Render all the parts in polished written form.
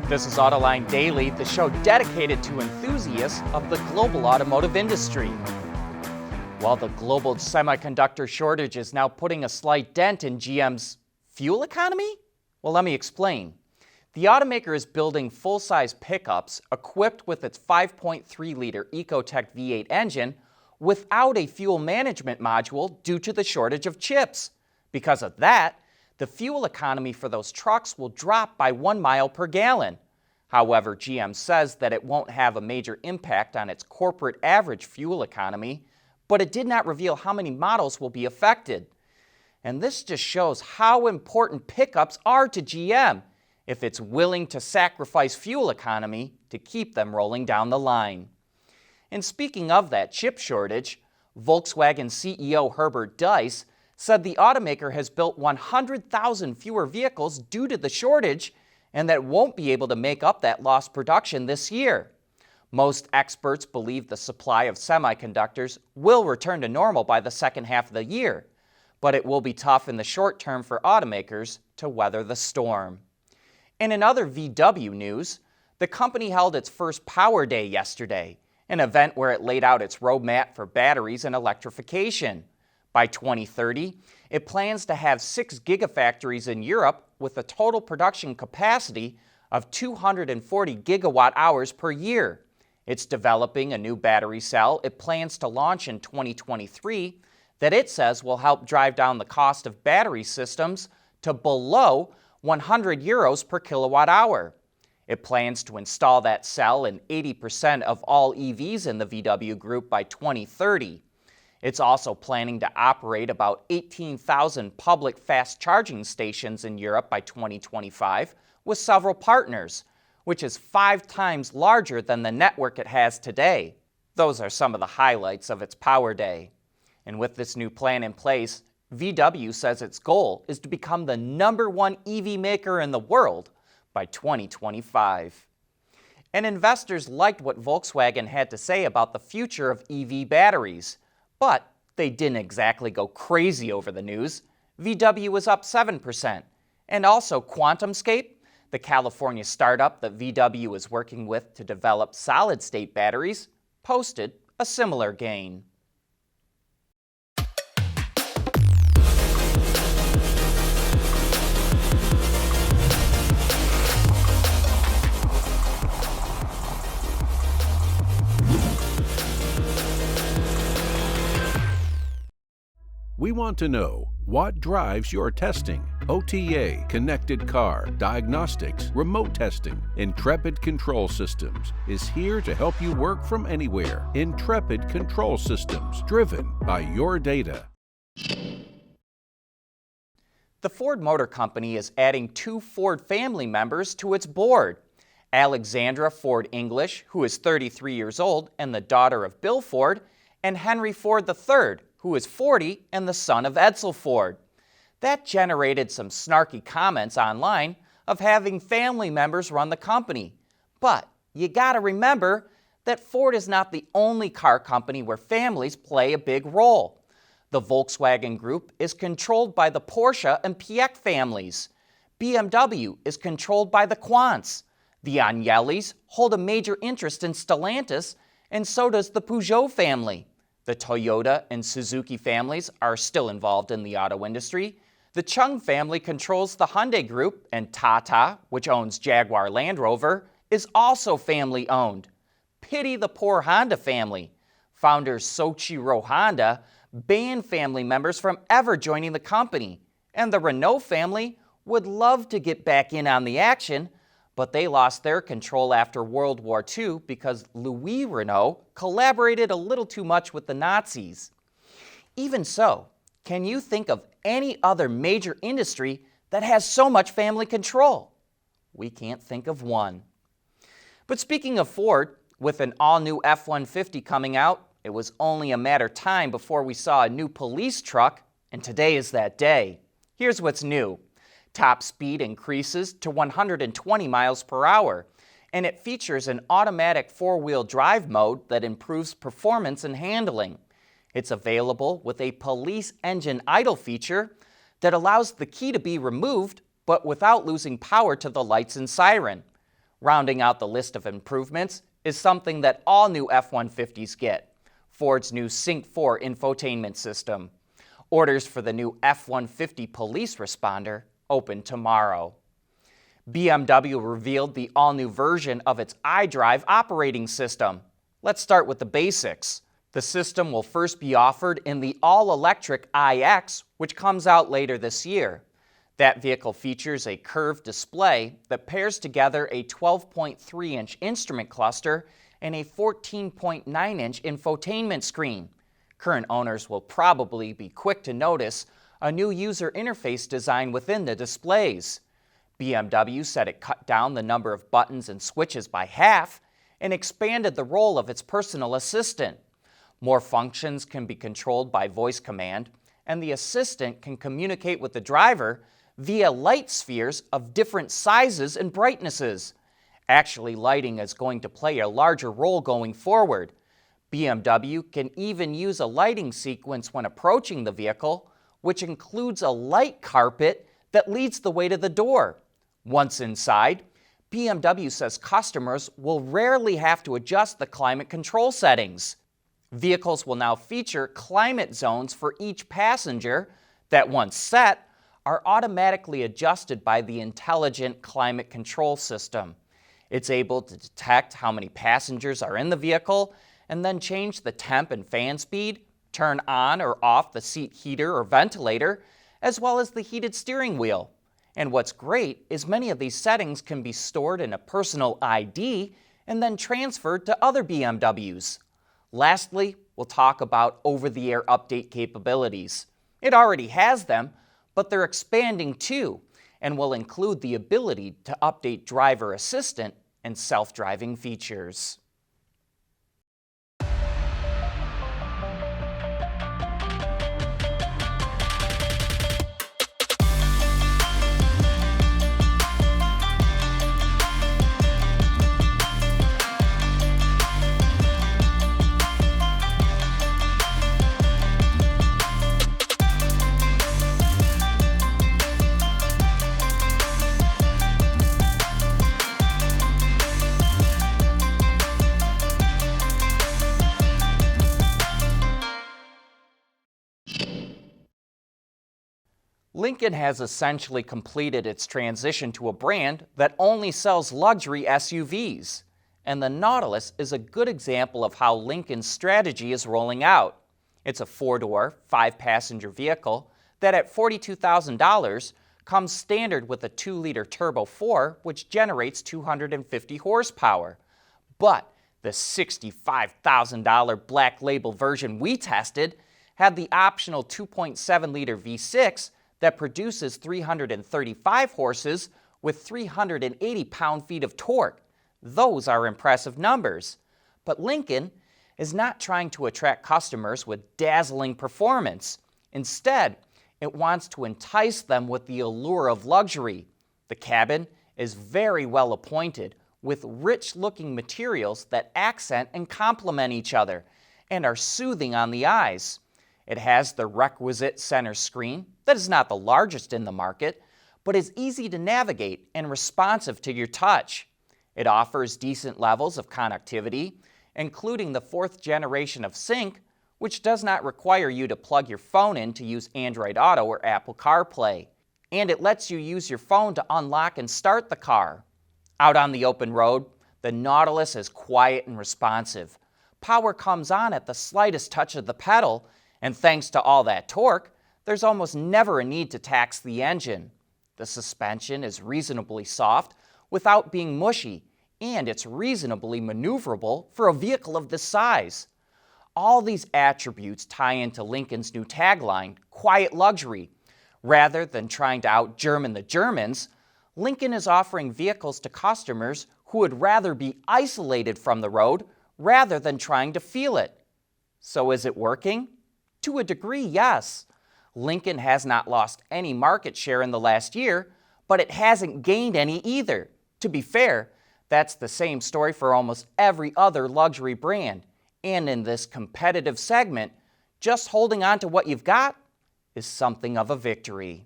This is Autoline Daily, the show dedicated to enthusiasts of the global automotive industry. While the global semiconductor shortage is now putting a slight dent in GM's fuel economy? Well, let me explain. The automaker is building full-size pickups equipped with its 5.3-liter Ecotec V8 engine without a fuel management module due to the shortage of chips. Because of that, the fuel economy for those trucks will drop by 1 mile per gallon. However, GM says that it won't have a major impact on its corporate average fuel economy, but it did not reveal how many models will be affected. And this just shows how important pickups are to GM if it's willing to sacrifice fuel economy to keep them rolling down the line. And speaking of that chip shortage, Volkswagen CEO Herbert Diess said the automaker has built 100,000 fewer vehicles due to the shortage and that won't be able to make up that lost production this year. Most experts believe the supply of semiconductors will return to normal by the second half of the year, but it will be tough in the short term for automakers to weather the storm. And in other VW news, the company held its first Power Day yesterday, an event where it laid out its roadmap for batteries and electrification. By 2030, it plans to have 6 gigafactories in Europe with a total production capacity of 240 gigawatt hours per year. It's developing a new battery cell it plans to launch in 2023 that it says will help drive down the cost of battery systems to below 100 euros per kilowatt hour. It plans to install that cell in 80% of all EVs in the VW group by 2030. It's also planning to operate about 18,000 public fast charging stations in Europe by 2025 with several partners, which is 5 times larger than the network it has today. Those are some of the highlights of its Power Day. And with this new plan in place, VW says its goal is to become the #1 EV maker in the world by 2025. And investors liked what Volkswagen had to say about the future of EV batteries. But they didn't exactly go crazy over the news. VW was up 7%. And also QuantumScape, the California startup that VW is working with to develop solid-state batteries, posted a similar gain. We want to know what drives your testing. OTA, connected car, diagnostics, remote testing. Intrepid Control Systems is here to help you work from anywhere. Intrepid Control Systems, driven by your data. The Ford Motor Company is adding 2 Ford family members to its board. Alexandra Ford English, who is 33 years old and the daughter of Bill Ford, and Henry Ford III, who is 40 and the son of Edsel Ford. That generated some snarky comments online of having family members run the company. But you gotta remember that Ford is not the only car company where families play a big role. The Volkswagen Group is controlled by the Porsche and Piech families. BMW is controlled by the Quants. The Agnellis hold a major interest in Stellantis, and so does the Peugeot family. The Toyota and Suzuki families are still involved in the auto industry. The Chung family controls the Hyundai Group, and Tata, which owns Jaguar Land Rover, is also family-owned. Pity the poor Honda family. Founders Soichiro Honda banned family members from ever joining the company, and the Renault family would love to get back in on the action, but they lost their control after World War II because Louis Renault collaborated a little too much with the Nazis. Even so, can you think of any other major industry that has so much family control? We can't think of one. But speaking of Ford, with an all-new F-150 coming out, it was only a matter of time before we saw a new police truck, and today is that day. Here's what's new. Top speed increases to 120 miles per hour, and it features an automatic 4-wheel drive mode that improves performance and handling. It's available with a police engine idle feature that allows the key to be removed, but without losing power to the lights and siren. Rounding out the list of improvements is something that all new F-150s get: Ford's new Sync 4 infotainment system. Orders for the new F-150 police responder open tomorrow. BMW revealed the all-new version of its iDrive operating system. Let's start with the basics. The system will first be offered in the all-electric iX, which comes out later this year. That vehicle features a curved display that pairs together a 12.3-inch instrument cluster and a 14.9-inch infotainment screen. Current owners will probably be quick to notice a new user interface design within the displays. BMW said it cut down the number of buttons and switches by half and expanded the role of its personal assistant. More functions can be controlled by voice command, and the assistant can communicate with the driver via light spheres of different sizes and brightnesses. Actually, lighting is going to play a larger role going forward. BMW can even use a lighting sequence when approaching the vehicle, which includes a light carpet that leads the way to the door. Once inside, BMW says customers will rarely have to adjust the climate control settings. Vehicles will now feature climate zones for each passenger that, once set, are automatically adjusted by the intelligent climate control system. It's able to detect how many passengers are in the vehicle and then change the temp and fan speed, turn on or off the seat heater or ventilator, as well as the heated steering wheel. And what's great is many of these settings can be stored in a personal ID and then transferred to other BMWs. Lastly, we'll talk about over-the-air update capabilities. It already has them, but they're expanding too, and will include the ability to update driver assistant and self-driving features. Lincoln has essentially completed its transition to a brand that only sells luxury SUVs, and the Nautilus is a good example of how Lincoln's strategy is rolling out. It's a four-door, five-passenger vehicle that at $42,000 comes standard with a 2-liter turbo 4, which generates 250 horsepower. But the $65,000 black label version we tested had the optional 2.7-liter V6 that produces 335 horses with 380 pound-feet of torque. Those are impressive numbers. But Lincoln is not trying to attract customers with dazzling performance. Instead, it wants to entice them with the allure of luxury. The cabin is very well appointed with rich-looking materials that accent and complement each other and are soothing on the eyes. It has the requisite center screen that is not the largest in the market, but is easy to navigate and responsive to your touch. It offers decent levels of connectivity, including the 4th generation of Sync, which does not require you to plug your phone in to use Android Auto or Apple CarPlay. And it lets you use your phone to unlock and start the car. Out on the open road, the Nautilus is quiet and responsive. Power comes on at the slightest touch of the pedal, and thanks to all that torque, there's almost never a need to tax the engine. The suspension is reasonably soft without being mushy, and it's reasonably maneuverable for a vehicle of this size. All these attributes tie into Lincoln's new tagline, Quiet Luxury. Rather than trying to out-German the Germans, Lincoln is offering vehicles to customers who would rather be isolated from the road rather than trying to feel it. So is it working? To a degree, yes. Lincoln has not lost any market share in the last year, but it hasn't gained any either. To be fair, that's the same story for almost every other luxury brand. And in this competitive segment, just holding on to what you've got is something of a victory.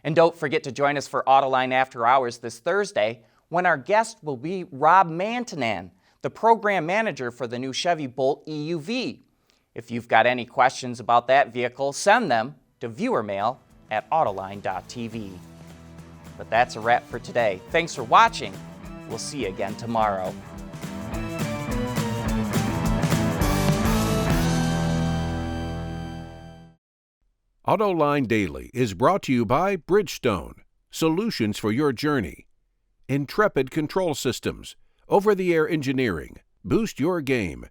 And don't forget to join us for Autoline After Hours this Thursday, when our guest will be Rob Mantanan, the program manager for the new Chevy Bolt EUV. If you've got any questions about that vehicle, send them to viewermail@autoline.tv. But that's a wrap for today. Thanks for watching. We'll see you again tomorrow. Autoline Daily is brought to you by Bridgestone, solutions for your journey. Intrepid Control Systems, over-the-air engineering, boost your game.